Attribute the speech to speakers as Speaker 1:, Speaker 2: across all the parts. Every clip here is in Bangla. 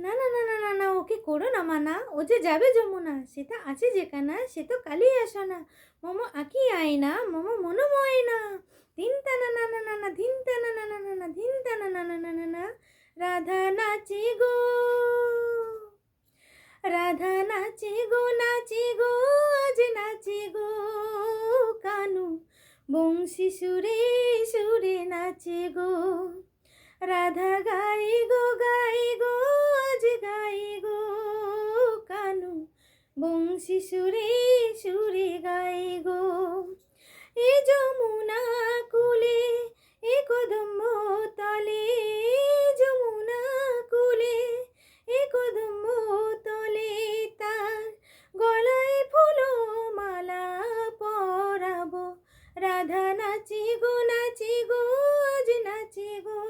Speaker 1: না না না না না না ওকে করো না মানা, ও যে যাবে যমুনা, সেটা আছে যেখানা সে তো কালি আসো না, মম আঁকি আয়না মম মনোময় না, ধিন টানা না না না না ধিন টানা না না না না ধিন টানা না না না না না। রাধা নাচে গো, রাধা নাচে গো নাচে গো, আজ নাচে গো কানু, বংশী সুরে সুরে নাচে গো। রাধা গাই গো আজ গাই গো কানু, বংশী সুরে সুরে গাই গো। এ যমুনা কুলে এ কদম্ব তলে, যমুনা কুলে এ কদম্ব তলে, তার গলায় ফুলো মালা পরাবো। রাধা নাচি গো আজ নাচি গো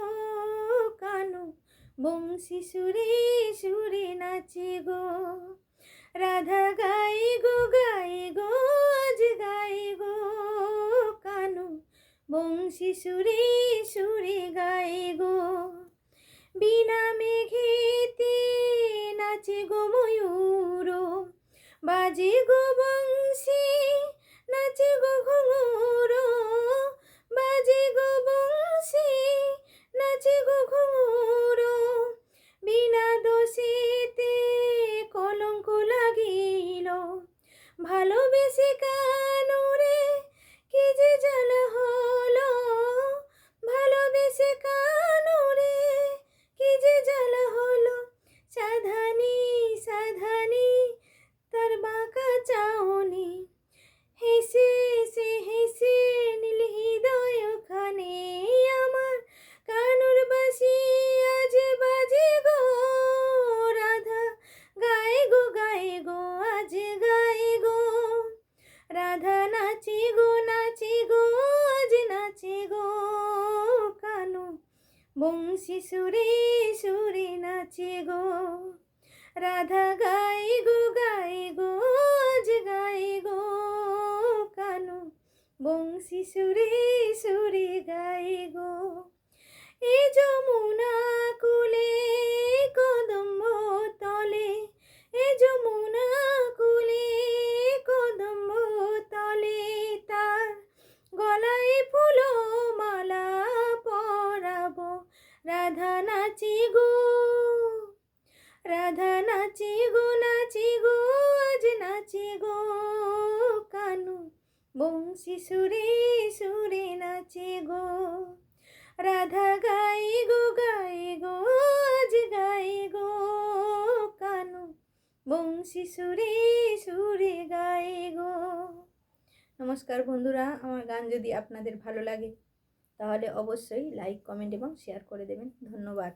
Speaker 1: কানু, বংশী সুরে সুরে নাচে গো। রাধা গাই গো আজ গাই গো কানু, বংশী সুরে সুরে গাই গো। বিনা মেঘেতে নাচে গো ময়ূর, বাজে গো বংশী নাচে গো ঘুঙুর, বাজে গো বংশী নাচে গো ঘুঙুর। বিনা দোষেতে কলঙ্ক লাগিল, ভালোবেসে কানুরে কি যে জ্বালা হলো, ভালোবেসে কানুরে কি যে জ্বালা হলো। সাধানী সাধানী তার বাঁকা চাউনি, হেসে সে হেসে নীল হৃদয় খানে, আমার কানুর বাসি আজ বাজে গো। রাধা গাই গো আজ গাই গো। রাধা নাচি গো আজ নাচি গো কানু, বংশী সুরে সুরে নাচে গো। রাধা গাই গো আজ গাই গো কানু, বংশী সুরে সুরে গাই গো। এ যমুনা কুলে কদম্ব তলে, এ যমুনা কুলে কদম্ব তলে, তার গলায় ফুলো মালা পরাবো। রাধা নাচি গো, রাধা নাচি গো আজ নাচি গো কানু, বংশী সুরে সুরে নাচে গো। রাধা গাই গো আজ গাই গো কানু, বংশী সুরে সুরে গাই গো। নমস্কার বন্ধুরা, আমার গান যদি আপনাদের ভালো লাগে তাহলে অবশ্যই লাইক, কমেন্ট এবং শেয়ার করে দেবেন। ধন্যবাদ।